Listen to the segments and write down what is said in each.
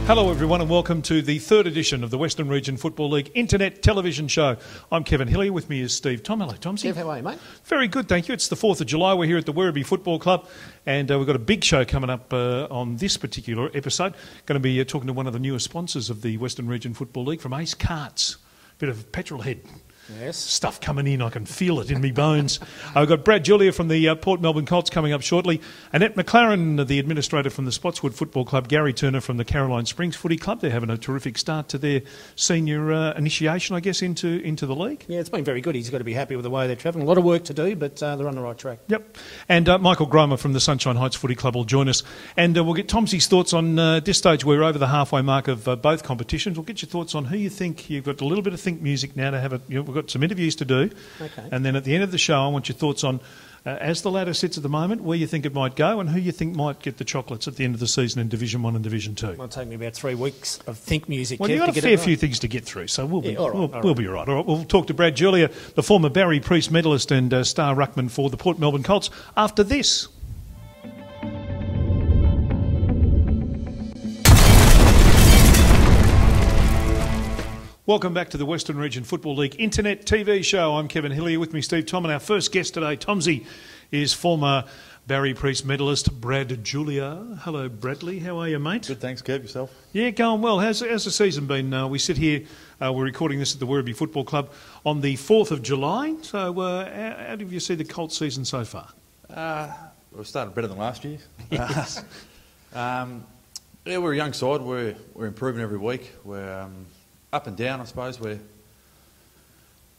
Hello everyone and welcome to the third edition of the Western Region Football League Internet Television Show. I'm Kevin Hillier, with me is Steve Tom. Hello Tomsy. Kev, how are you, mate? Very good, thank you. It's the 4th of July, we're here at the Wrfl Football Club and we've got a big show coming up on this particular episode. Going to be talking to one of the newest sponsors of the Western Region Football League from Ace Carts. Bit of petrol head. Yes. Stuff coming in, I can feel it in me bones. We've got Brad Julia from the Port Melbourne Colts coming up shortly. Annette McLaren, the administrator from the Spotswood Football Club. Gary Turner from the Caroline Springs Footy Club. They're having a terrific start to their senior initiation, I guess, into the league. Yeah, it's been very good. He's got to be happy with the way they're travelling. A lot of work to do, but they're on the right track. Yep. And Michael Gromer from the Sunshine Heights Footy Club will join us. And we'll get Tomsy's thoughts on this stage. We're over the halfway mark of both competitions. We'll get your thoughts on who you think. You've got a little bit of think music now to have we've got some interviews to do. Okay. And then at the end of the show, I want your thoughts on, as the ladder sits at the moment, where you think it might go and who you think might get the chocolates at the end of the season in Division 1 and Division 2. It'll take me about 3 weeks of think music. Well, Kev, you've got to a get fair it few right. things to get through, so we'll be all right. We'll be all right. All right. We'll talk to Brad Julia, the former Barry Priest medalist and star ruckman for the Port Melbourne Colts, after this. Welcome back to the Western Region Football League Internet TV show. I'm Kevin Hillier, with me Steve Tom, and our first guest today, Tomsy, is former Barry Priest medalist Brad Julia. Hello Bradley, how are you, mate? Good, thanks Kev. Yourself? Yeah, going well. How's the season been? We sit here, we're recording this at the Wrfl Football Club on the 4th of July, so how do you see the Colts season so far? We've started better than last year. Yes. Yeah, we're a young side. We're improving every week. We're up and down, I suppose. We're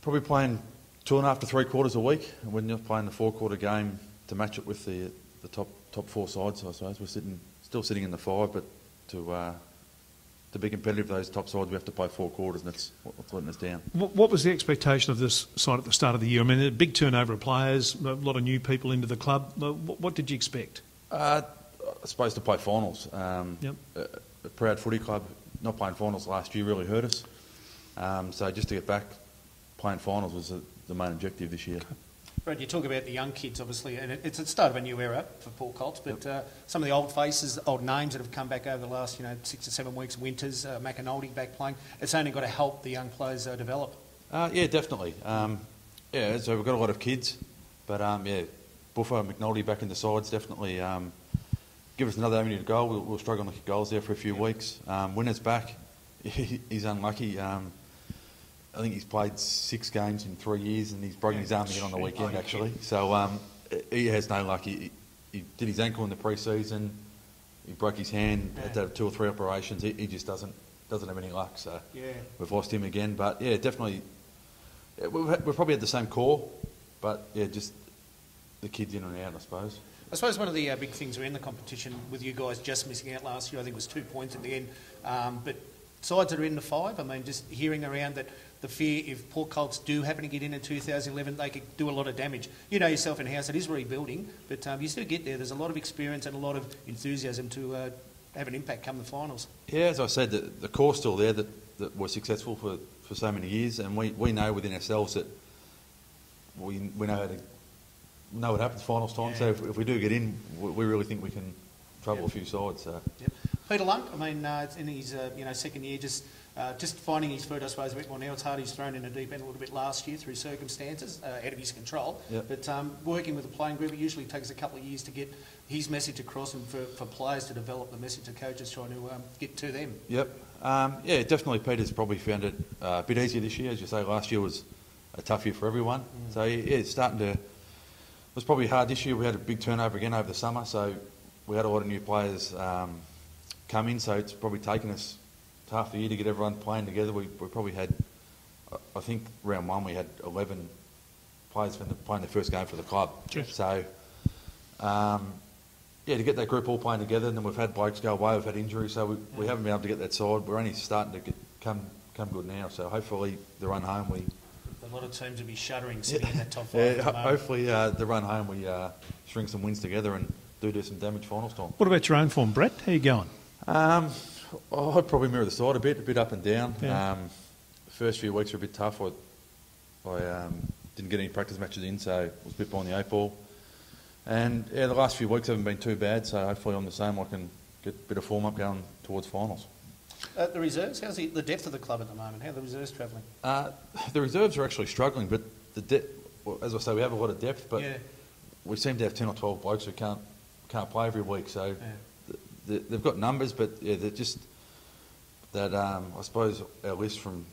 probably playing 2.5 to 3 quarters a week, and we're not playing the 4-quarter game to match it with the top 4 sides, I suppose. We're still sitting in the 5, but to be competitive with those top sides, we have to play 4 quarters, and that's what's letting us down. What was the expectation of this side at the start of the year? I mean, a big turnover of players, a lot of new people into the club. What did you expect? I suppose to play finals. Yep. A proud footy club. Not playing finals last year really hurt us. So just to get back playing finals was the main objective this year. Okay. Brad, you talk about the young kids, obviously, and it's the start of a new era for Port Colts, but some of the old faces, old names that have come back over the last 6 or 7 weeks, Winters, McAnulty back playing, it's only got to help the young players develop. Yeah, definitely. Yeah, so we've got a lot of kids, but yeah, Buffer, McNulty back in the sides definitely give us another avenue to goal. We'll struggle to kick goals there for a few weeks. Winner's back. He's unlucky. I think he's played 6 games in 3 years and he's broken his arm again on the weekend, actually. So he has no luck. He did his ankle in the pre-season. He broke his hand, had to have 2 or 3 operations. He just doesn't have any luck. So we've lost him again. But yeah, definitely, we've probably had the same core, but yeah, just the kids in and out, I suppose. I suppose one of the big things around the competition, with you guys just missing out last year, I think it was 2 points at the end, but sides that are in the 5, I mean, just hearing around that the fear if Port Colts do happen to get in 2011, they could do a lot of damage. You know yourself in house, it is rebuilding, but you still get there. There's a lot of experience and a lot of enthusiasm to have an impact come the finals. Yeah, as I said, the core's still there that was successful for so many years, and we know within ourselves that we know how to know what happens finals time. So if we do get in, we really think we can trouble a few sides. So. Yep. Peter Lunk, I mean, it's in his second year, just finding his feet, I suppose, a bit more now. It's hard. He's thrown in the deep end a little bit last year through circumstances out of his control. Yep. But working with the playing group, it usually takes a couple of years to get his message across and for players to develop the message to coaches trying to get to them. Yep. Yeah, definitely Peter's probably found it a bit easier this year. As you say, last year was a tough year for everyone. So yeah, it's starting to... It was probably hard this year. We had a big turnover again over the summer, so we had a lot of new players come in, so it's probably taken us half the year to get everyone playing together. We probably had, I think round 1 we had 11 players playing their first game for the club. Yes. So yeah, to get that group all playing together, and then we've had blokes go away, we've had injuries, so we haven't been able to get that side. We're only starting to come good now, so hopefully the run home we... A lot of teams will be shuddering sitting in that top 5. Yeah, hopefully the run home we string some wins together and do some damage finals time. What about your own form, Brett? How you going? I'd probably mirror the side a bit up and down. Yeah. The first few weeks were a bit tough. I didn't get any practice matches in, so I was a bit behind the 8 ball. And yeah, the last few weeks haven't been too bad, so hopefully I'm the same. I can get a bit of form up going towards finals. The reserves, how's the depth of the club at the moment? How are the reserves travelling? The reserves are actually struggling, but well, as I say, we have a lot of depth, but Yeah. we seem to have 10 or 12 blokes who can't play every week. So they've got numbers, but yeah, they're just that. I suppose our list from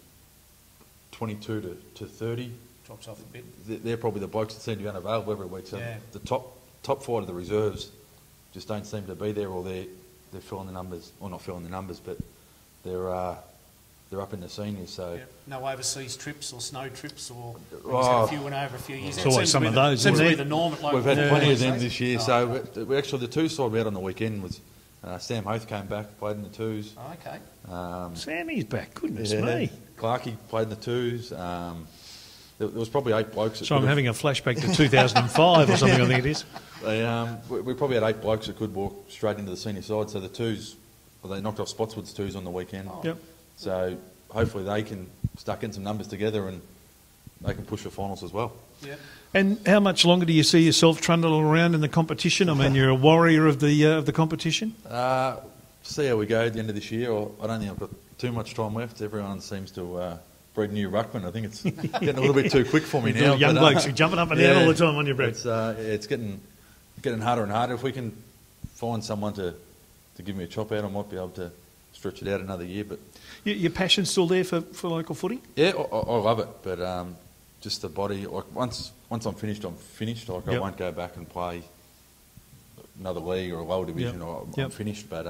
22 to 30 Drops off a bit. they're probably the blokes that seem to be unavailable every week. So Yeah. the top five of the reserves just don't seem to be there, or they're filling the numbers, or not filling the numbers, but they're up in the seniors. So No overseas trips or snow trips, or Oh. a few went over a few years. It's always some of those, Seems to isn't be it? the norm at local. we've had plenty of them clubs. this year. Oh, So we actually, the twos side we had on the weekend was Sam Hoth came back, played in the twos. Oh, okay. Sammy's back, goodness Yeah. me. Clarkey played in the twos. There was probably 8 blokes. That So I'm could have- having a flashback to 2005 or something, I think it is. we probably had 8 blokes that could walk straight into the senior side. So the twos, well, they knocked off Spotswood's twos on the weekend. Oh. Yep. So hopefully they can start getting some numbers together and they can push for finals as well. Yeah. And how much longer do you see yourself trundling around in the competition? I mean, you're a warrior of the competition. See how we go at the end of this year. I don't think I've got too much time left. Everyone seems to breed new ruckman. I think it's getting a little bit too quick for me The now. young but, blokes are jumping up and down all the time on your breath. It's getting harder and harder. If we can find someone to give me a chop out, I might be able to stretch it out another year. But Your passion's still there for local footy? yeah, I love it. But just the body. Like once I'm finished, I'm finished. Like I Yep. won't go back and play another league or a lower division. Yep. I'm Yep. finished. But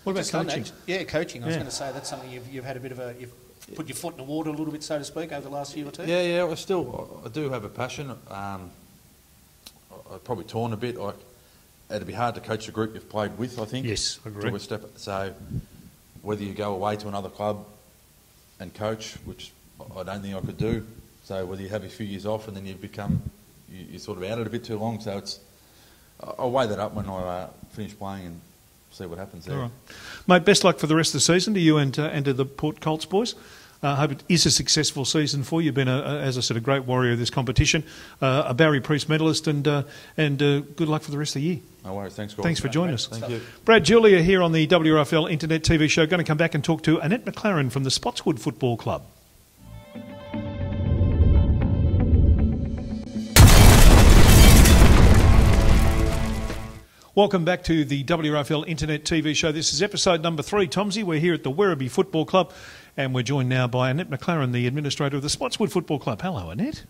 What about Just on coaching? that, yeah, coaching. I was Yeah. going to say that's something you've had a bit of you've put your foot in the water a little bit, so to speak, over the last year or two. yeah, I do have a passion. I've probably torn a bit. It'd be hard to coach a group you've played with, I think. Yes, I agree. Till we so whether you go away to another club and coach, which I don't think I could do. So whether you have a few years off and then you're sort of out it a bit too long. So I'll weigh that up when I finish playing and see what happens there. All right. Mate, best luck for the rest of the season to you and to the Port Colts boys. I hope it is a successful season for you. You've been, as I said, a great warrior of this competition, a Barry Priest medalist, and good luck for the rest of the year. No worries. Thanks, guys. Thanks for joining us. Thank you. Brad Julia here on the WRFL Internet TV show. Going to come back and talk to Annette McLaren from the Spotswood Football Club. Welcome back to the WRFL Internet TV show. This is episode number 3. Tomsy, we're here at the Werribee Football Club, and we're joined now by Annette McLaren, the administrator of the Spotswood Football Club. Hello, Annette.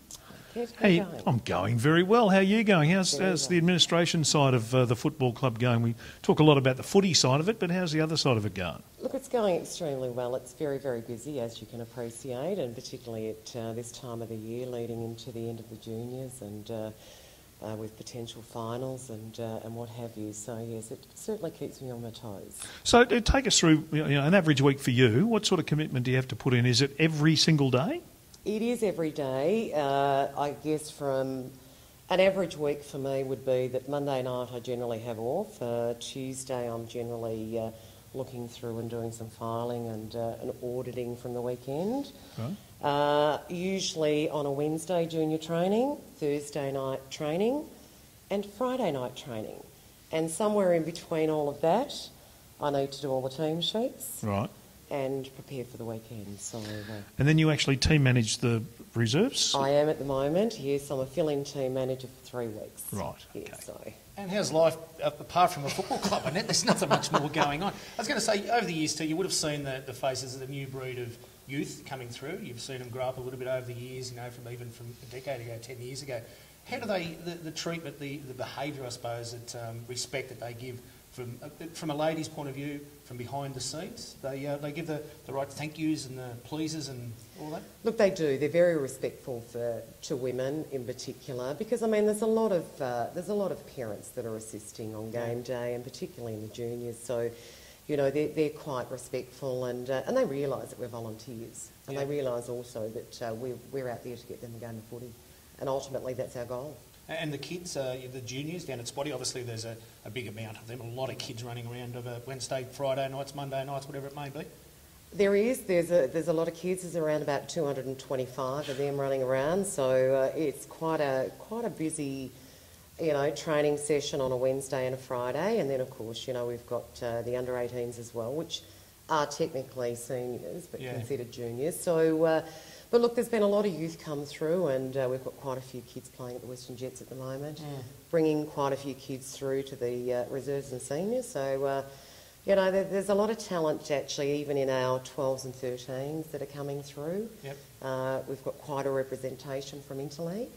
Yes, Hey, going? I'm going very well. How are you going? How's Very the well. administration side of the football club going? We talk a lot about the footy side of it, but how's the other side of it going? Look, it's going extremely well. It's very, very busy, as you can appreciate, and particularly at this time of the year, leading into the end of the juniors and with potential finals and what have you. So yes, it certainly keeps me on my toes. So take us through an average week for you. What sort of commitment do you have to put in? Is it every single day? It is every day. I guess from an average week for me would be that Monday night I generally have off. Tuesday I'm generally looking through and doing some filing and auditing from the weekend. Right. Usually on a Wednesday junior training, Thursday night training and Friday night training. And somewhere in between all of that, I need to do all the team sheets Right. and prepare for the weekend. So And then you actually team manage the reserves? I am at the moment, yes, I'm a fill-in team manager for 3 weeks. Right, Yes, okay. so. And how's life apart from a football club? Annette, there's nothing much more going on. I was going to say, over the years too, you would have seen the faces of the new breed of youth coming through. You've seen them grow up a little bit over the years, from a decade ago, 10 years ago. How do they, the treatment, the behaviour, I suppose, that respect that they give from a lady's point of view, from behind the scenes, they give the right thank yous and the pleases and all that? Look, they do. They're very respectful to women in particular, because I mean, there's a lot of parents that are assisting on game day, and particularly in the juniors. So, they're quite respectful, and they realise that we're volunteers, and they realise also that we're out there to get them a game of footy, and ultimately that's our goal. And the kids, the juniors down at Spotty, obviously there's a big amount of them, a lot of kids running around over Wednesday, Friday nights, Monday nights, whatever it may be. There is. There's a lot of kids. There's around about 225 of them running around. So it's quite a busy, training session on a Wednesday and a Friday. And then of course, we've got the under-18s as well, which are technically seniors but Yeah. considered juniors. So, but look, there's been a lot of youth come through, and we've got quite a few kids playing at the Western Jets at the moment, bringing quite a few kids through to the reserves and seniors. So, you know, there's a lot of talent actually, even in our 12s and 13s that are coming through. Yep. We've got quite a representation from Interleague.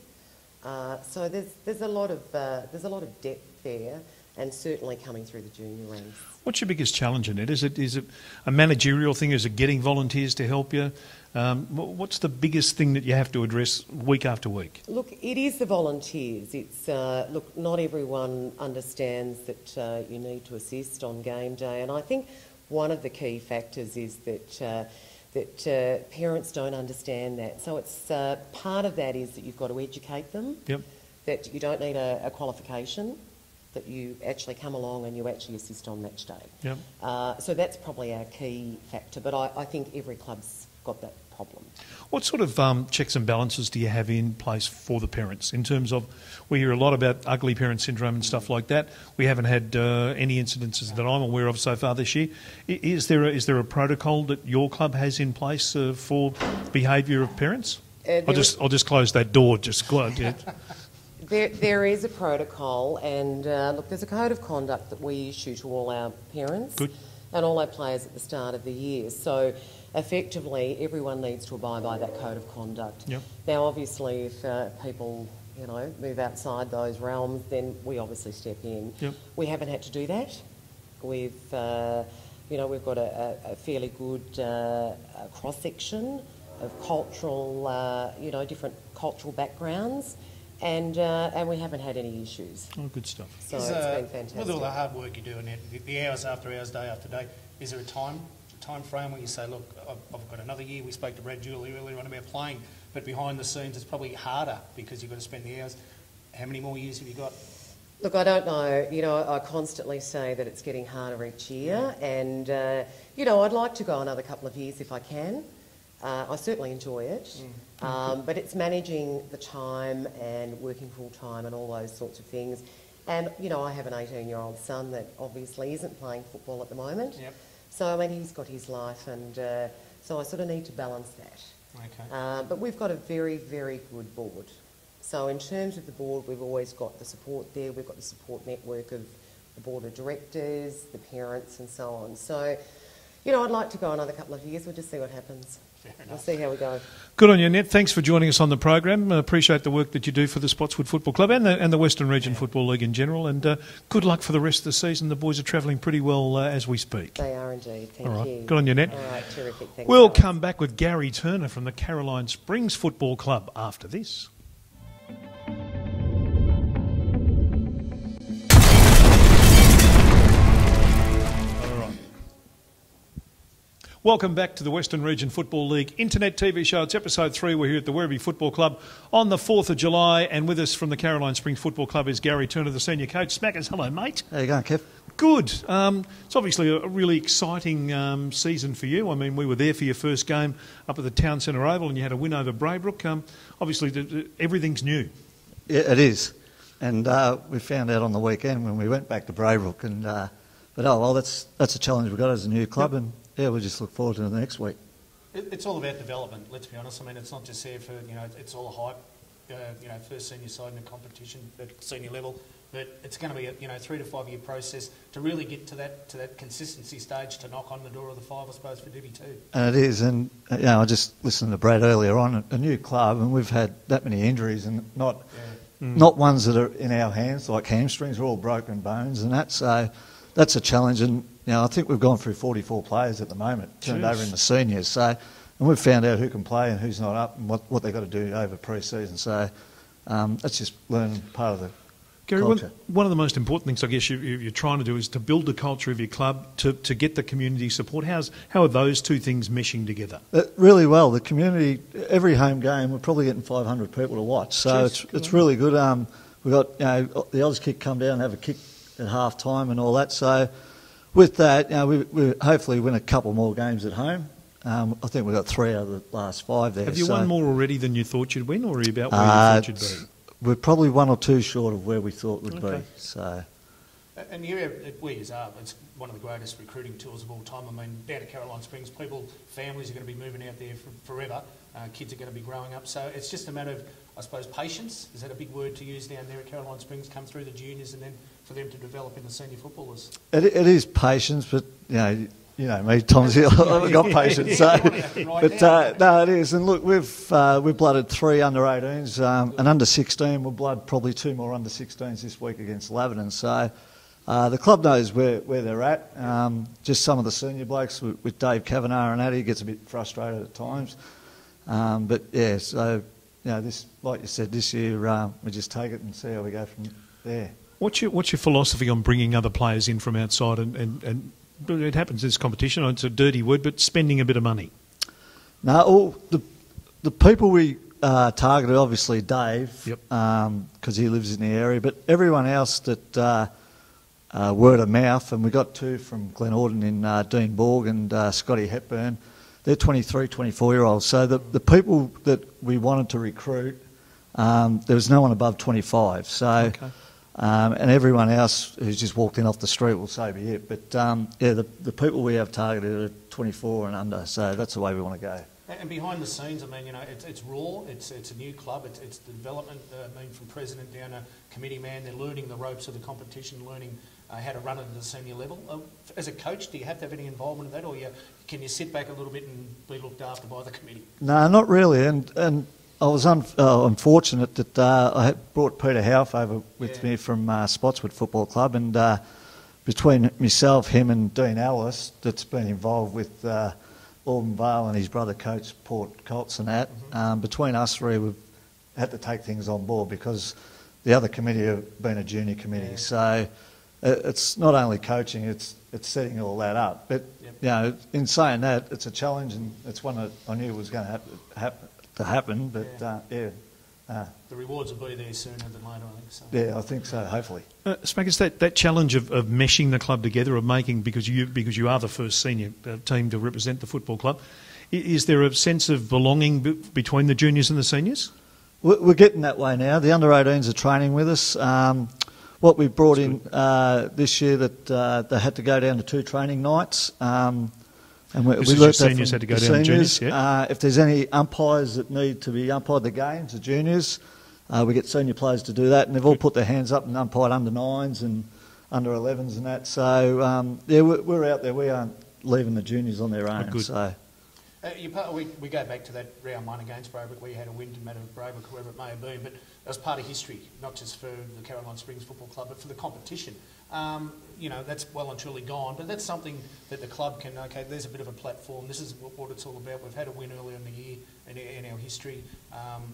So there's a lot of depth there, and certainly coming through the junior ranks. What's your biggest challenge in it? Is it a managerial thing? Is it getting volunteers to help you? What's the biggest thing that you have to address week after week? Look, it is the volunteers. It's look, not everyone understands that you need to assist on game day, and I think one of the key factors is that parents don't understand that. So it's part of that is that you've got to educate them. Yep. That you don't need a qualification, that you actually come along and you actually assist on match day. Yep. So that's probably our key factor, but I think every club's got that problem. What sort of checks and balances do you have in place for the parents in terms of, we hear a lot about ugly parent syndrome and stuff like that. We haven't had any incidences that I'm aware of so far this year. Is there a protocol that your club has in place for behaviour of parents? I'll just close that door. There is a protocol, and look, there's a code of conduct that we issue to all our parents and all our players at the start of the year. So effectively, everyone needs to abide by that code of conduct. Yep. Now, obviously, if people, you know, move outside those realms, then we obviously step in. Yep. We haven't had to do that. We've, you know, we've got a fairly good cross section of cultural, you know, different cultural backgrounds. And we haven't had any issues. Oh, good stuff. So it's been fantastic. With all the hard work you do and the hours after hours, day after day, is there a time frame where you say, look, I've got another year? We spoke to Brad Julie earlier on about playing, but behind the scenes it's probably harder because you've got to spend the hours. How many more years have you got? Look, I don't know. You know, I constantly say that it's getting harder each year, and you know, I'd like to go another couple of years if I can. I certainly enjoy it, but it's managing the time and working full time and all those sorts of things. And you know, I have an 18-year-old son that obviously isn't playing football at the moment. Yep. So I mean, he's got his life, and so I sort of need to balance that. Okay. But we've got a very, very good board. So in terms of the board, we've always got the support there. We've got the support network of the board of directors, the parents, and so on. So, you know, I'd like to go another couple of years. We'll just see what happens. We'll see how we go. Good on you, Ned. Thanks for joining us on the program. Appreciate the work that you do for the Spotswood Football Club and the Western Region Football League in general. And good luck for the rest of the season. The boys are travelling pretty well as we speak. They are indeed. Thank All right. you. Good on you, Ned. All right, terrific. Thanks, We'll guys. come back with Gary Turner from the Caroline Springs Football Club after this. Welcome back to the Western Region Football League Internet TV show. It's episode 3. We're here at the Wrfl Football Club on the 4th of July, and with us from the Caroline Springs Football Club is Gary Turner, the senior coach. Smackers, hello, mate. How you going, Kev? Good. It's obviously a really exciting season for you. I mean, we were there for your first game up at the Town Centre Oval, and you had a win over Braybrook. Obviously, everything's new. Yeah, it is. And we found out on the weekend when we went back to Braybrook. And but oh well, that's a challenge we've got as a new club, and yeah, we just look forward to the next week. It's all about development, let's be honest. I mean, it's not just there for, you know, it's all a hype, you know, first senior side in a competition at senior level, but it's going to be a, you know, 3 to 5 year process to really get to that consistency stage to knock on the door of the 5, I suppose, for Div 2. And it is, and you know, I just listened to Brad earlier on, a new club, and we've had that many injuries, and not ones that are in our hands, like hamstrings, are all broken bones, and that's a challenge. And you know, I think we've gone through 44 players at the moment, turned over in the seniors. So, and we've found out who can play and who's not up, and what they've got to do over pre-season. So, that's just learning part of the Gary, culture. one of the most important things I guess you're trying to do is to build the culture of your club, to get the community support. How are those two things meshing together? Really well. The community, every home game, we're probably getting 500 people to watch. So it's really good. We've got, you know, the Auskick come down and have a kick at half time and all that. So with that, you know, we hopefully win a couple more games at home. I think we've got 3 out of the last 5 there. Have you won more already than you thought you'd win, or are you about where you thought you'd be? We're probably 1 or 2 short of where we thought we'd be. So, And the area where you are, it's one of the greatest recruiting tools of all time. I mean, down to Caroline Springs, families are going to be moving out there forever. Kids are going to be growing up. So it's just a matter of, I suppose, patience. Is that a big word to use down there at Caroline Springs? Come through the juniors and then for them to develop into senior footballers. It is patience, but you know me, Tom's here. I've got patience. So, but no, it is. And look, we've blooded 3 under-18s, and under-16. We'll blood probably 2 more under-16s this week against Laverton. So the club knows where they're at. Just some of the senior blokes with Dave Kavanagh and Addy gets a bit frustrated at times. But yeah, so this, like you said, this year we just take it and see how we go from there. What's your philosophy on bringing other players in from outside and it happens in this competition, it's a dirty word, but spending a bit of money? No, the people we targeted, obviously Dave, yep, because he lives in the area, but everyone else that word of mouth, and we got 2 from Glenorden in Dean Borg and Scotty Hepburn. They're 23, 24-year-olds. So the people that we wanted to recruit, there was no one above 25. So, okay. And everyone else who's just walked in off the street will say be it. But yeah, the people we have targeted are 24 and under. So that's the way we want to go. And behind the scenes, I mean, it's raw. It's a new club. It's the development. I mean, from president down to committee man, they're learning the ropes of the competition, learning how to run it at the senior level. As a coach, do you have to have any involvement in that, or can you sit back a little bit and be looked after by the committee? No, not really. And I was unfortunate that I had brought Peter Houff over with me from Spotswood Football Club, and between myself, him and Dean Ellis, that's been involved with Auburn Vale and his brother coach Port Colts and that, between us 3 we've had to take things on board because the other committee have been a junior committee. Yeah. So it's not only coaching, it's setting all that up. But in saying that, it's a challenge, and it's one that I knew was going to happen. But the rewards will be there sooner than later, I think. So. Yeah, I think so. Hopefully. Smackers, that challenge of meshing the club together, of making, because you are the first senior team to represent the football club, is there a sense of belonging between the juniors and the seniors? We're getting that way now. The under-18s are training with us. What we brought in this year, that they had to go down to 2 training nights. And we learnt that seniors had to go down to juniors. Yeah. If there's any umpires that need to be umpired the games, the juniors, we get senior players to do that, and they've all put their hands up and umpired under 9s and under 11s and that. So we're out there. We aren't leaving the juniors on their own. Good. So. We go back to that round 1 against Braybrook, where you had a win to matter of Braybrook, whoever it may have been, but that was part of history, not just for the Caroline Springs Football Club, but for the competition. That's well and truly gone, but that's something that the club can, okay, there's a bit of a platform, this is what it's all about. We've had a win earlier in the year in our history.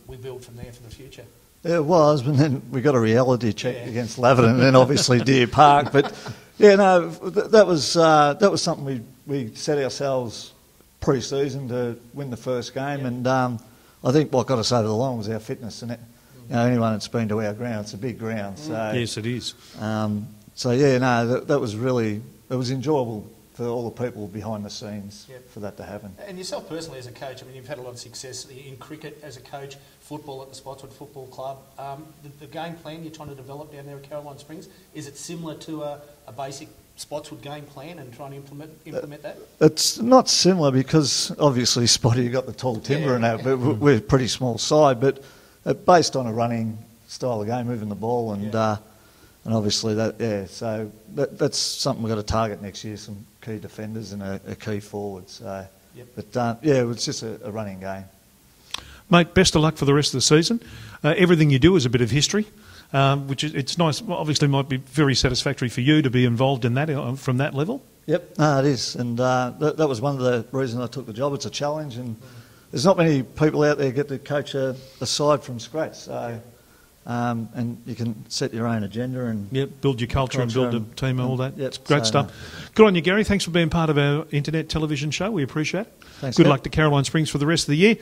We build from there for the future. It was, but then we got a reality check against Laverton, and then obviously Deer Park. But that was something we set ourselves pre-season to win the first game, and I think what got us over the line was our fitness. And anyone that's been to our ground, it's a big ground. So yes, it is. That was really, it was enjoyable for all the people behind the scenes for that to happen. And yourself personally as a coach, I mean, you've had a lot of success in cricket as a coach, football at the Spotswood Football Club. The game plan you're trying to develop down there at Caroline Springs, is it similar to a basic Spotswood game plan and trying to implement that? It's not similar because obviously Spotty, you got the tall timber and that, but we're a pretty small side, but based on a running style of game, moving the ball and obviously so that's something we've got to target next year, some key defenders and a key forward. So, but it's just a running game. Mate, best of luck for the rest of the season. Everything you do is a bit of history. Which it's nice. Obviously, might be very satisfactory for you to be involved in that from that level. Yep, no, it is, and that was one of the reasons I took the job. It's a challenge, and there's not many people out there get to coach a side from scratch. So, and you can set your own agenda and build your culture and build a team and all that. It's great stuff. Good on you, Gary. Thanks for being part of our internet television show. We appreciate it. Thanks. Good luck to Caroline Springs for the rest of the year.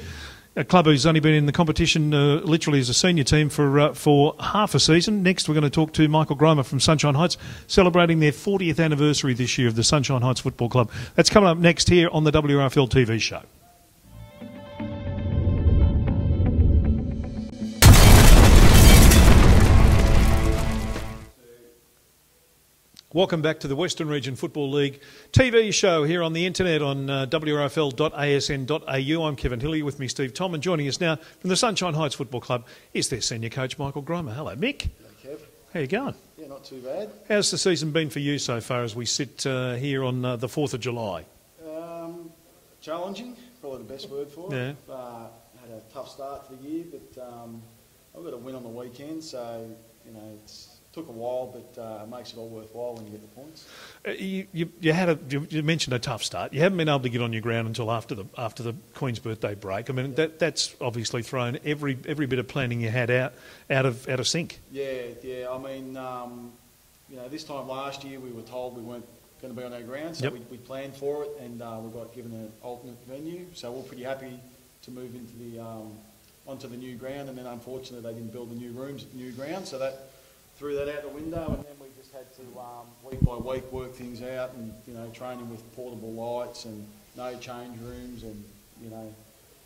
A club who's only been in the competition literally as a senior team for half a season. Next, we're going to talk to Michael Gromer from Sunshine Heights, celebrating their 40th anniversary this year of the Sunshine Heights Football Club. That's coming up next here on the Wrfl TV show. Welcome back to the Western Region Football League TV show here on the internet on wrfl.asn.au. I'm Kevin Hilly, with me Steve Tom, and joining us now from the Sunshine Heights Football Club is their senior coach Michael Gromer. Hello, Mick. Hello, Kev. How you going? Yeah, not too bad. How's the season been for you so far as we sit here on the 4th of July? Challenging, probably the best word for it. Yeah. Had a tough start to the year, but I got a win on the weekend, so it took a while, but it makes it all worthwhile when you get the points. You mentioned a tough start. You haven't been able to get on your ground until after the Queen's birthday break. I mean, that's obviously thrown every bit of planning you had out of sync. Yeah. I mean, this time last year we were told we weren't going to be on our ground, so we planned for it, and we got given an alternate venue. So we're pretty happy to move into onto the new ground, and then unfortunately they didn't build the new rooms at the new ground, so that threw that out the window, and then we just had to week by week work things out, and training with portable lights and no change rooms, and it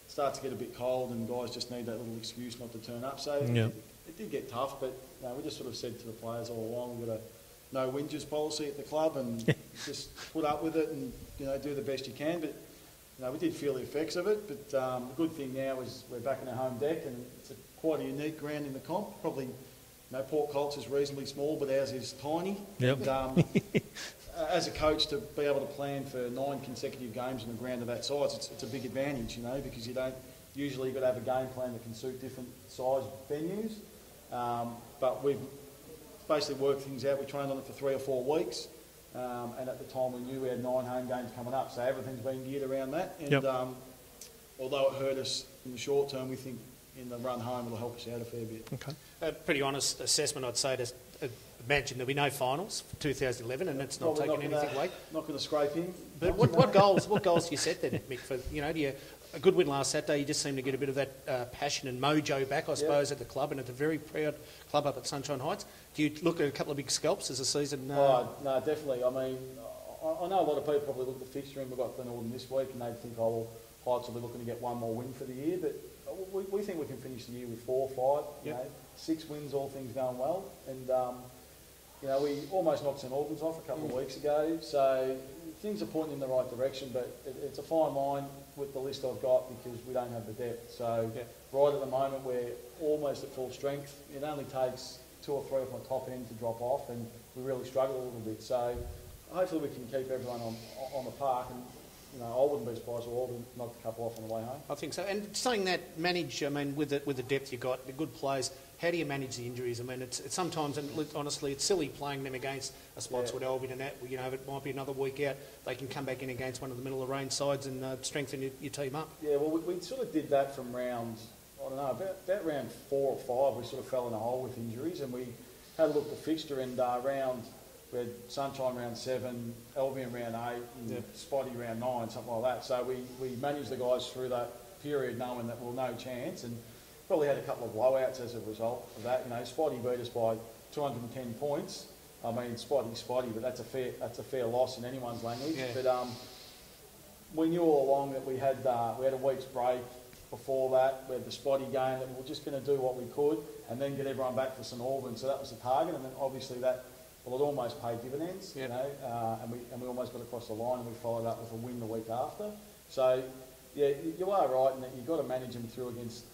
starts to get a bit cold, and guys just need that little excuse not to turn up. So it did get tough, but we just sort of said to the players all along, we've got a no whinges policy at the club, and just put up with it and do the best you can. But we did feel the effects of it. But the good thing now is we're back in our home deck, and it's quite a unique ground in the comp. Probably Port Colts is reasonably small, but ours is tiny. Yep. And, as a coach, to be able to plan for 9 consecutive games on the ground of that size, it's a big advantage, because you don't usually you've got to have a game plan that can suit different size venues. But we've basically worked things out. We trained on it for 3 or 4 weeks, and at the time we knew we had 9 home games coming up, so everything's been geared around that. And although it hurt us in the short term, we think in the run home it'll help us out a fair bit. Okay. Pretty honest assessment, I'd say, to imagine there'll be no finals for 2011, and it's not Probably taking anything away. Not going to scrape in. But what goals do you set then, Mick? For a good win last Saturday, you just seem to get a bit of that passion and mojo back, I suppose, at the club, and at a very proud club up at Sunshine Heights. Do you look at a couple of big scalps as the season? No, definitely. I mean, I know a lot of people probably look at the fixture, and we've got Glenormand this week, and they think, Heights will be looking to get one more win for the year, but we think we can finish the year with 4 or 5, 6 wins, all things going well. And, we almost knocked St Albans off a couple of weeks ago, so things are pointing in the right direction, but it's a fine line with the list I've got because we don't have the depth. So right at the moment we're almost at full strength. It only takes 2 or 3 off my top end to drop off, and we really struggle a little bit. So hopefully we can keep everyone on the park, and I wouldn't be surprised if all knocked a couple off on the way home. I think so. And saying that, manage, with the depth you've got, the good players, how do you manage the injuries? I mean, it's sometimes, and honestly, it's silly playing them against a Spotswood, Albion and that. If it might be another week out, they can come back in against one of the middle of the range sides and strengthen your team up. Yeah, well, we sort of did that from round, about round 4 or 5, we sort of fell in a hole with injuries, and we had a look at the fixture, and we had Sunshine round 7, Albion round 8, and Spotty round 9, something like that. So we managed the guys through that period knowing that we're no chance, and probably had a couple of blowouts as a result of that. Spotty beat us by 210 points. I mean, Spotty, but that's a fair loss in anyone's language. Yeah. But we knew all along that we had a week's break before that. We had the Spotty game, that we were just going to do what we could and then get everyone back for St Albans. So that was the target, and then obviously it almost paid dividends, and we almost got across the line, and we followed up with a win the week after. So, you are right in that you've got to manage them through against.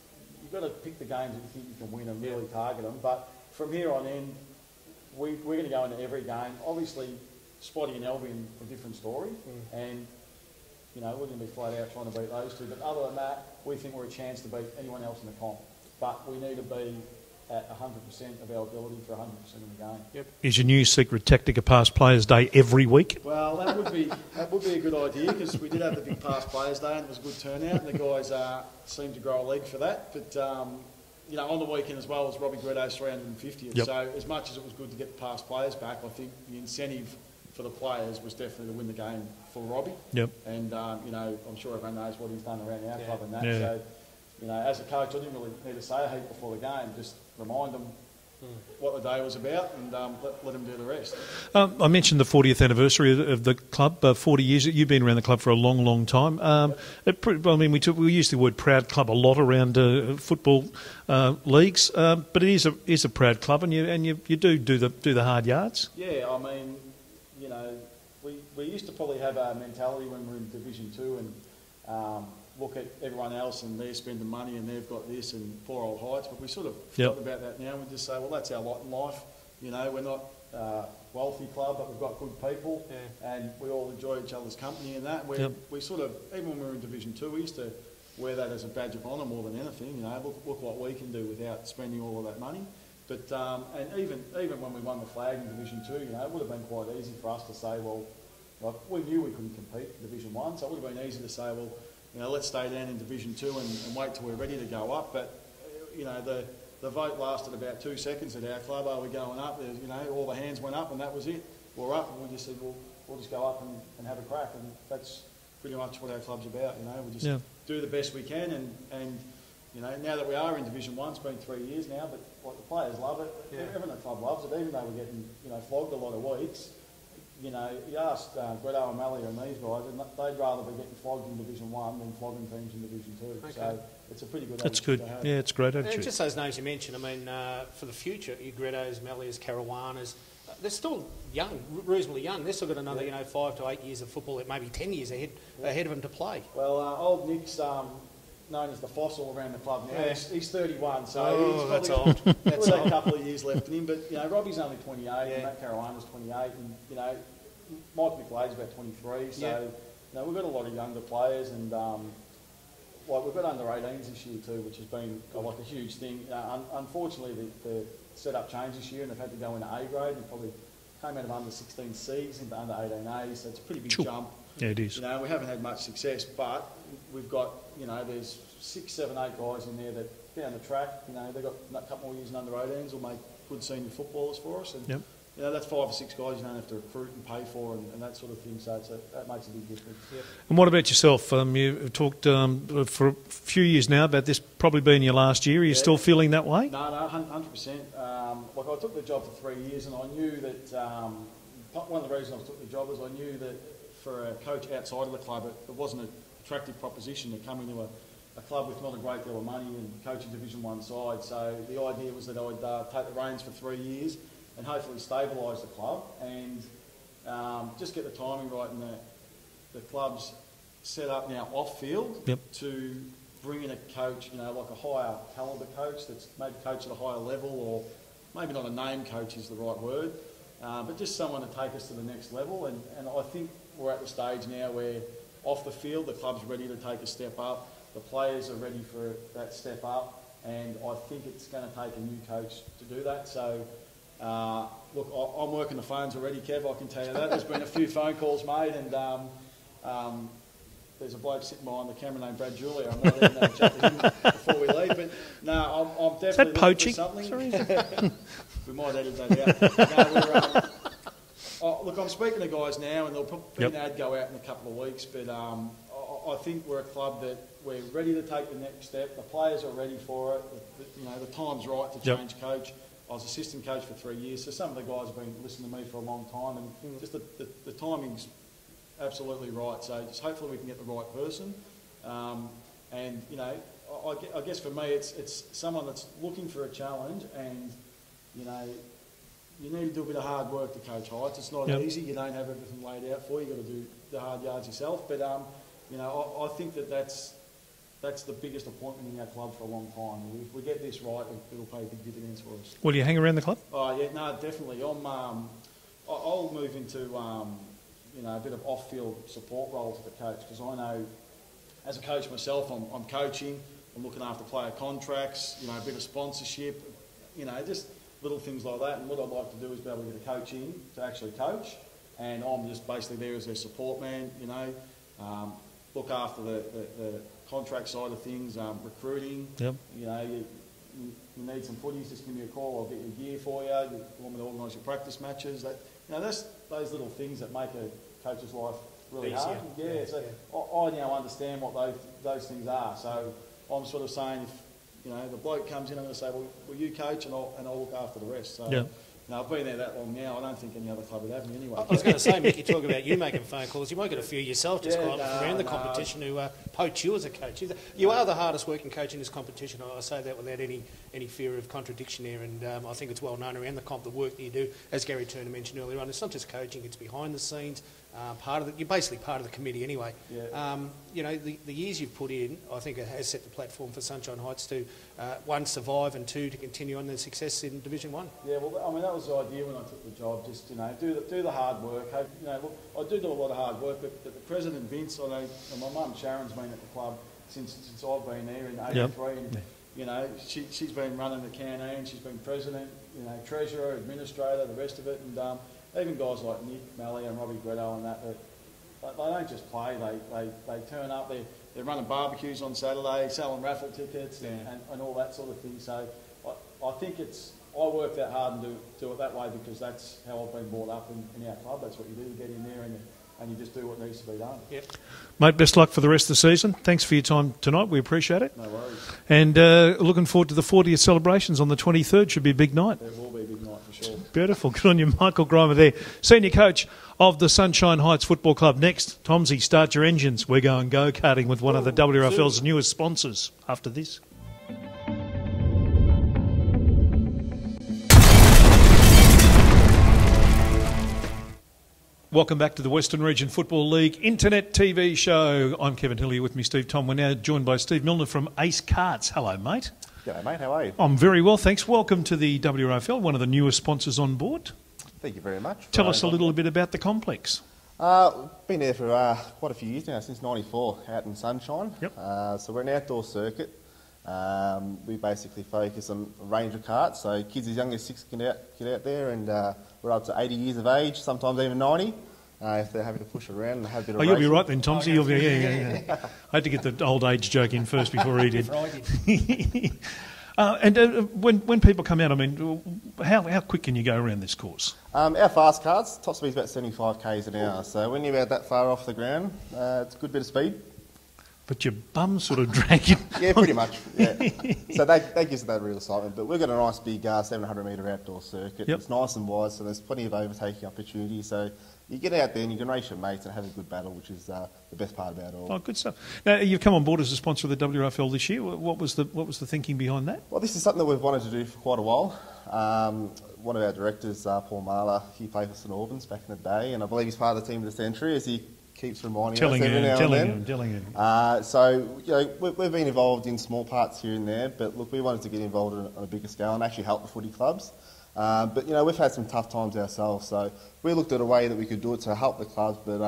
You've got to pick the games that you think you can win and really target them. But from here on in, we're going to go into every game. Obviously, Spotty and Albion a different story, and we're going to be flat out trying to beat those two. But other than that, we think we're a chance to beat anyone else in the comp. But we need to be at 100% of our ability for 100% of the game. Yep. Is your new secret tactic a Past Players Day every week? Well, that would be a good idea, because we did have the big Past Players Day, and it was a good turnout, and the guys seemed to grow a leg for that. But on the weekend as well was Robbie Gretto's 350th. Yep. So as much as it was good to get the past players back, I think the incentive for the players was definitely to win the game for Robbie. Yep. And I'm sure everyone knows what he's done around our club and that. Yeah. So as a coach, I didn't really need to say a heap before the game. Just remind them what the day was about, and let them do the rest. I mentioned the 40th anniversary of the club, 40 years. You've been around the club for a long, long time. We use the word proud club a lot around football leagues, but it is a proud club, and you do the hard yards. Yeah, I mean, you know, we used to probably have a mentality when we were in Division 2 and look at everyone else and they're spending money and they've got this and poor old Heights, but we sort of forgotten about that now. We just say, well, that's our lot in life. You know, we're not a wealthy club, but we've got good people and we all enjoy each other's company and that. We sort of, even when we were in Division 2, we used to wear that as a badge of honour more than anything. You know, look what we can do without spending all of that money. But and even when we won the flag in Division 2, you know, it would have been quite easy for us to say, well, like, we knew we couldn't compete in Division 1, so it would have been easy to say, well, you know, let's stay down in Division 2 and wait till we're ready to go up. But you know, the vote lasted about 2 seconds at our club. Are we going up? There's, you know, all the hands went up and that was it. We're up, and we just said, well, we'll just go up and have a crack, and that's pretty much what our club's about. You know, we just do the best we can, and you know, now that we are in Division 1, it's been 3 years now, but like, the players love it. Everyone at the club loves it, even though we're getting, you know, flogged a lot of weeks. You know, you asked Gredo and Mally and these guys, and they'd rather be getting flogged in Division 1 than flogging teams in Division 2. Okay. So it's a pretty good attitude. That's good. To have. Yeah, it's a great attitude. And just those names you mentioned, I mean, for the future, your Gredos, Mallias, Carawanas, they're still young, reasonably young. They've still got another, you know, 5 to 8 years of football, maybe 10 years ahead of them to play. Well, old Nick's known as the fossil around the club now. He's 31, so he's probably got a couple of years left in him. But, you know, Robbie's only 28, and Matt Caruana's 28, and, you know, Mike McLeod's about 23, so, you know, we've got a lot of younger players, and, like, we've got under-18s this year too, which has been, like, a huge thing. Unfortunately, the setup changed this year, and they've had to go into A grade, and probably came out of under-16Cs into under-18As, so it's a pretty big jump. Yeah, it is. You know, we haven't had much success, but we've got, you know, there's 6, 7, 8 guys in there that down the track, you know, they've got a couple more years in under-18s will make good senior footballers for us. And, you know, that's 5 or 6 guys you don't have to recruit and pay for and that sort of thing, so that makes a big difference. And what about yourself? You've talked for a few years now about this probably being your last year. Are you still feeling that way? No, 100%. Like, I took the job for 3 years, and I knew that one of the reasons I took the job is I knew that for a coach outside of the club, it wasn't an attractive proposition to come into a club with not a great deal of money and coach a Division 1 side. So the idea was that I would take the reins for 3 years and hopefully stabilise the club and just get the timing right, and the club's set up now off-field to bring in a coach, you know, like a higher calibre coach that's maybe coach at a higher level, or maybe not a name coach is the right word, but just someone to take us to the next level. And I think we're at the stage now where off the field the club's ready to take a step up, the players are ready for that step up, and I think it's going to take a new coach to do that. So look, I'm working the phones already, Kev, I can tell you that. There's been a few phone calls made, and there's a bloke sitting behind the camera named Brad Julia. I might even chat to him before we leave, but no, I'm definitely Is that poaching? Looking for something. We might edit that out. No, look, I'm speaking to guys now, and there'll probably an ad go out in a couple of weeks, but I think we're a club that we're ready to take the next step. The players are ready for it. You know, the time's right to change coach. I was assistant coach for 3 years, so some of the guys have been listening to me for a long time, and just the timing's absolutely right. So just hopefully we can get the right person. And, you know, I guess for me it's someone that's looking for a challenge, and, you know, you need to do a bit of hard work to coach Heights. It's not easy. You don't have everything laid out for you. You've got to do the hard yards yourself. But, you know, I think that's the biggest appointment in our club for a long time. If we get this right, it'll pay big dividends for us. Will you hang around the club? Oh, yeah, no, definitely. I'll move into, you know, a bit of off-field support roles as a coach, because I know, as a coach myself, I'm coaching, I'm looking after player contracts, you know, a bit of sponsorship, you know, just little things like that. And what I'd like to do is be able to get a coach in to actually coach, and I'm just basically there as their support man, you know, look after the contract side of things, recruiting. You know, you need some footies, just give me a call, I'll get your gear for you. You want me to organise your practice matches? That, you know, that's those little things that make a coach's life really hard. So I now understand what those things are. So I'm sort of saying, if, you know, the bloke comes in, I'm going to say, well, you coach, and I'll look after the rest. So No, I've been there that long now. I don't think any other club would have me anyway. I was going to say, Mick, you talk about you making phone calls. You might get a few yourself just Yeah, quietly from around the competition who poach you as a coach. You are the hardest working coach in this competition. I say that without any fear of contradiction there, and I think it's well known around the comp, the work that you do. As Gary Turner mentioned earlier on, it's not just coaching, it's behind the scenes. You're basically part of the committee anyway. Yeah. You know, the years you've put in, I think it has set the platform for Sunshine Heights to, one, survive, and two, to continue on their success in Division 1. Yeah, well, I mean, that was the idea when I took the job, just, you know, do the hard work. You know, look, I do a lot of hard work, but the President Vince, I know, and my mum Sharon's been at the club since I've been there in '83, Yep. and, you know, she's been running the canteen, she's been President, you know, Treasurer, Administrator, the rest of it, and even guys like Nick Malley and Robbie Gretto and that they don't just play, they turn up, they're running barbecues on Saturday, selling raffle tickets and all that sort of thing. So I think I work that hard and do it that way because that's how I've been brought up in our club. That's what you do, you get in there and you just do what needs to be done. Yep. Mate, best luck for the rest of the season. Thanks for your time tonight. We appreciate it. No worries. And looking forward to the 40th celebrations on the 23rd. Should be a big night. There will be a big night for sure. Beautiful. Good on you, Michael Grimer there. Senior coach of the Sunshine Heights Football Club. Next, Tomsy, start your engines. We're going go-karting with one of the WRFL's newest sponsors after this. Welcome back to the Western Region Football League Internet TV show. I'm Kevin Hillier, with me Steve Tom. We're now joined by Steve Milner from Ace Karts. Hello, mate. G'day, mate. How are you? I'm very well, thanks. Welcome to the WRFL, one of the newest sponsors on board. Thank you very much. Tell us a little bit about the complex. Been there for quite a few years now, since '94, out in Sunshine. Yep. So we're an outdoor circuit. We basically focus on a range of karts, so kids as young as 6 can get out there, and we're up to 80 years of age, sometimes even 90, if they're having to push it around and have a bit of You'll be racing. right then, Tomsy. You'll be, yeah. I had to get the old age joke in first before he did. When people come out, I mean, how quick can you go around this course? Our fast karts, top speed's about 75 k's an hour, so when you're about that far off the ground, it's a good bit of speed. But your bum sort of drag you. Yeah, pretty much. Yeah. So that gives it that real excitement. But we've got a nice big 700-metre outdoor circuit. Yep. It's nice and wide, so there's plenty of overtaking opportunities. So you get out there and you can race your mates and have a good battle, which is the best part about it all. Oh, good stuff. Now, you've come on board as a sponsor of the WRFL this year. What was the thinking behind that? Well, this is something that we've wanted to do for quite a while. One of our directors, Paul Marler, he played for St Albans back in the day, and I believe he's part of the team of the century, as he keeps reminding us every now and then. Telling him. So, you know, we've been involved in small parts here and there, but look, we wanted to get involved on a bigger scale and actually help the footy clubs. But, you know, we've had some tough times ourselves, so we looked at a way that we could do it to help the clubs, but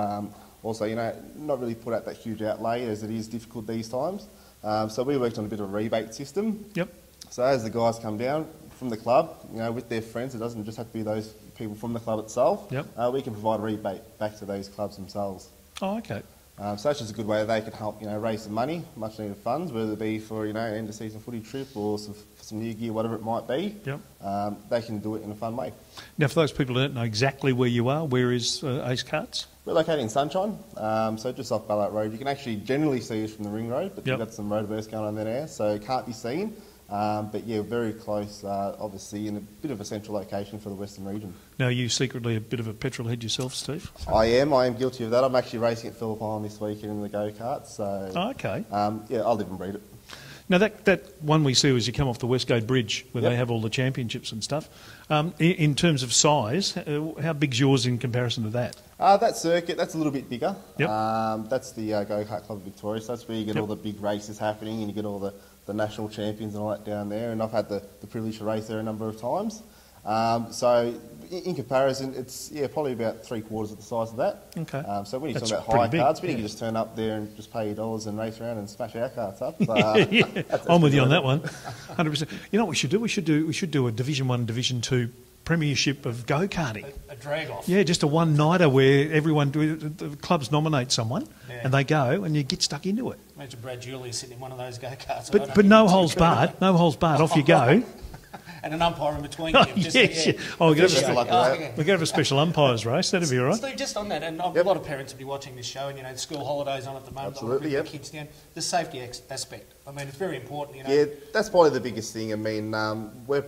also, you know, not really put out that huge outlay, as it is difficult these times. So we worked on a bit of a rebate system. Yep. So as the guys come down from the club, you know, with their friends, it doesn't just have to be those people from the club itself. Yep. We can provide a rebate back to those clubs themselves. Oh, okay. So that's just a good way they can help, you know, raise some money, much needed funds, whether it be for, you know, an end of season footy trip or some new gear, whatever it might be. Yep. They can do it in a fun way. Now, for those people who don't know exactly where you are, where is Ace Karts? We're located in Sunshine, so just off Ballarat Road. You can actually generally see us from the ring road, but Yep. we've got some roadburst going on there now, so it can't be seen. But yeah, very close, obviously, in a bit of a central location for the Western region. Now, are you secretly a bit of a petrol head yourself, Steve? I am guilty of that. I'm actually racing at Phillip Island this weekend in the go-kart, so Oh, okay. yeah, I'll live and breathe it. Now, that one we see as you come off the Westgate Bridge, where Yep. they have all the championships and stuff. In terms of size, how big's yours in comparison to that? That circuit, that's a little bit bigger. Yep. That's the Go-Kart Club of Victoria, so that's where you get Yep. all the big races happening and you get all the national champions and all that down there, and I've had the privilege to race there a number of times. So in comparison, it's probably about 3/4 of the size of that. Okay. So when you're That's talking about pretty high big, cards, when yeah. you can just turn up there and just pay your dollars and race around and smash our carts up. Yeah, that's I'm with you on good. that one, 100%. You know what we should do? We should do a Division 1, Division 2 premiership of go-karting. A drag-off. Yeah, just a one-nighter where the clubs nominate someone and they go and you get stuck into it. Imagine Brad Julia sitting in one of those go-karts. But no holds barred. No holds barred. Off you go. and an umpire in between. Oh, Just, yes, yeah. Oh, we're going Just like that. to have a special umpires race. That'd be all right. Steve, just on that, and a lot of parents will be watching this show, and the school holidays on at the moment. Absolutely, they'll yep. put the kids down. The safety aspect. I mean, it's very important. Yeah, that's probably the biggest thing. I mean, we're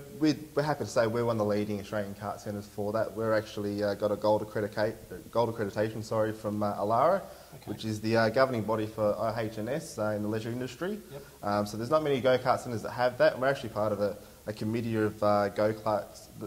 happy to say we're one of the leading Australian kart centres for that. We're actually got a gold accreditation, from ALARA, which is the governing body for IHNS in the leisure industry. Yep. So there's not many go-kart centres that have that, and we're actually part of a committee of go-kart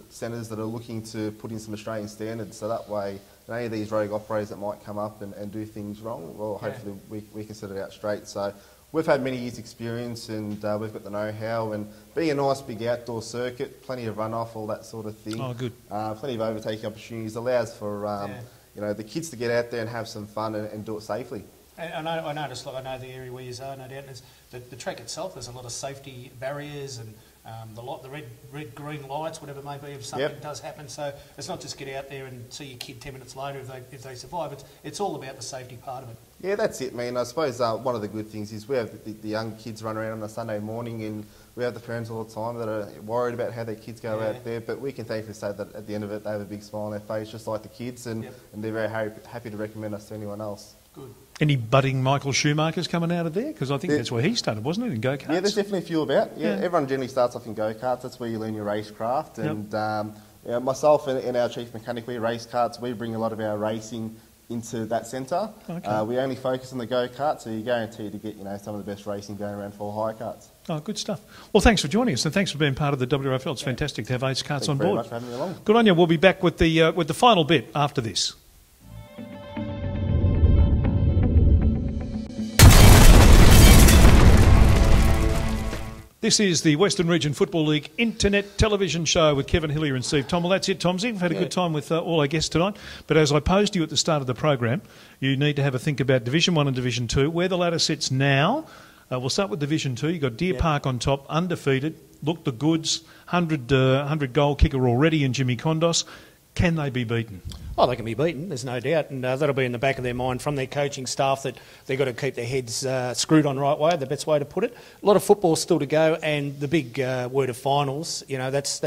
centres that are looking to put in some Australian standards, so that way any of these rogue operators that might come up and do things wrong, well, hopefully we can set it out straight. So we've had many years' experience, and we've got the know-how, and being a nice big outdoor circuit, plenty of runoff, all that sort of thing. Oh, good. Plenty of overtaking opportunities, allows for the kids to get out there and have some fun and do it safely. And I noticed, like I know the area where you are, no doubt, there's the track itself. There's a lot of safety barriers and the red green lights, whatever it may be, if something does happen. So it's not just get out there and see your kid 10 minutes later if they survive. It's all about the safety part of it. Yeah, that's it, man. I suppose one of the good things is we have the young kids run around on a Sunday morning, and we have the parents all the time that are worried about how their kids go out there, but we can thankfully say that at the end of it they have a big smile on their face just like the kids, and they're very happy to recommend us to anyone else. Good. Any budding Michael Schumachers coming out of there? Because I think that's where he started, wasn't it, in go-karts? Yeah, there's definitely a few about. Yeah, everyone generally starts off in go-karts. That's where you learn your racecraft. And myself and our chief mechanic, we race karts. We bring a lot of our racing into that centre. Okay. We only focus on the go-kart, so you're guaranteed to get some of the best racing going around for hire karts. Oh, good stuff. Well, thanks for joining us, and thanks for being part of the Wrfl. It's fantastic to have Ace Karts on board. Thank you very much for having me along. Good on you. We'll be back with the final bit after this. This is the Western Region Football League Internet Television Show with Kevin Hillier and Steve Tom. Well, that's it, Tomsy. We've had a good time with all our guests tonight. But as I posed to you at the start of the program, you need to have a think about Division 1 and Division 2, where the ladder sits now. We'll start with Division 2. You've got Deer Park on top, undefeated, look the goods, 100 goal kicker already in Jimmy Kondos. Can they be beaten? Oh, they can be beaten, there's no doubt, and that'll be in the back of their mind from their coaching staff that they've got to keep their heads screwed on the right way, the best way to put it. A lot of football still to go, and the big word of finals, that's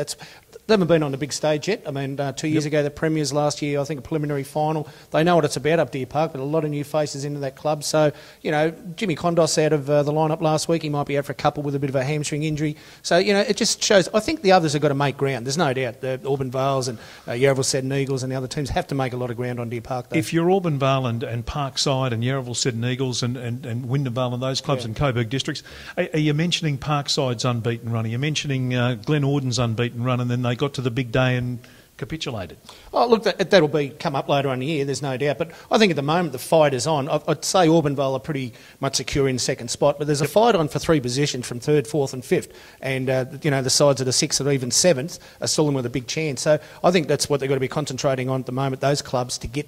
they haven't been on the big stage yet. I mean, 2 years ago, the Premiers last year, I think a preliminary final. They know what it's about up Deer Park, but a lot of new faces into that club. So, Jimmy Kondos out of the lineup last week. He might be out for a couple with a bit of a hamstring injury. So, it just shows. I think the others have got to make ground. There's no doubt. The Auburn Vales and Wrfl Seddon Eagles and the other teams have to make a lot of ground on Deer Park, though. If you're Auburn Vale and Parkside and Wrfl Seddon Eagles and Wyndham Vale and those clubs and Coburg districts, are you mentioning Parkside's unbeaten run? Are you mentioning Glen Orden's unbeaten run, and then they got to the big day and capitulated? Oh, look, that'll come up later on in the year, there's no doubt. But I think at the moment the fight is on. I'd say Auburn Vale are pretty much secure in second spot, but there's a fight on for three positions from third, fourth and fifth. And, the sides that are sixth or even seventh are still in with a big chance. So I think that's what they've got to be concentrating on at the moment, those clubs, to get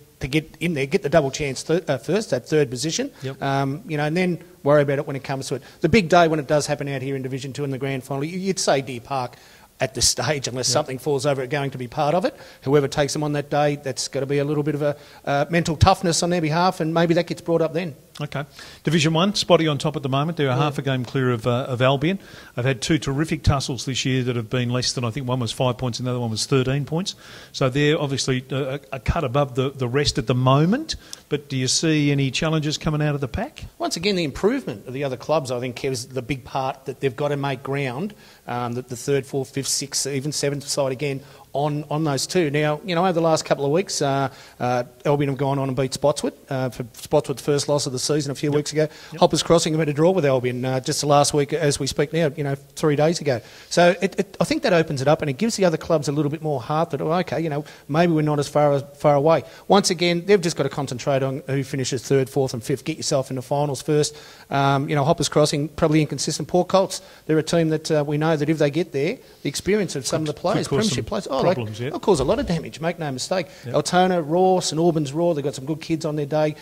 in there, get the double chance first, that third position, and then worry about it when it comes to it. The big day when it does happen out here in Division 2 in the grand final, you'd say Deer Park at this stage, unless something falls over it, going to be part of it. Whoever takes them on that day, that's got to be a little bit of a mental toughness on their behalf, and maybe that gets brought up then. Okay. Division 1, Spotty on top at the moment. They're half a game clear of Albion. I've had two terrific tussles this year that have been less than, I think one was 5 points and the other one was 13 points. So they're obviously a cut above the rest at the moment. But do you see any challenges coming out of the pack? Once again, the improvement of the other clubs, I think, is the big part that they've got to make ground, that the third, fourth, fifth, sixth, even seventh side again, on those two. Now, over the last couple of weeks, Albion have gone on and beat Spotswood for Spotswood's first loss of the season a few weeks ago. Hoppers Crossing have had a draw with Albion just the last week as we speak now, 3 days ago. So I think that opens it up, and it gives the other clubs a little bit more heart that, maybe we're not as far away. Once again, they've just got to concentrate on who finishes third, fourth and fifth. Get yourself in the finals first. Hoppers Crossing, probably inconsistent. Port Colts, they're a team that we know that if they get there, the experience of some of the players, premiership players, they'll cause a lot of damage, make no mistake. Altona, Raw, St Albans, Raw, they've got some good kids on their day.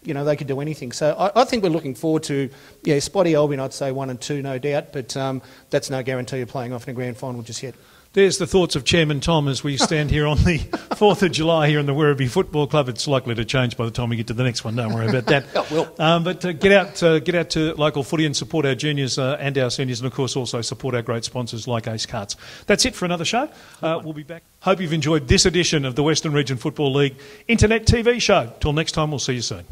They could do anything. So I think we're looking forward to, Spotty Albion, I'd say 1 and 2, no doubt, but that's no guarantee of playing off in a grand final just yet. There's the thoughts of Chairman Tom as we stand here on the 4th of July here in the Werribee Football Club. It's likely to change by the time we get to the next one. Don't worry about that. But get out to local footy and support our juniors and our seniors, and of course also support our great sponsors like Ace Carts. That's it for another show. We'll be back. Hope you've enjoyed this edition of the Western Region Football League Internet TV show. Till next time, we'll see you soon.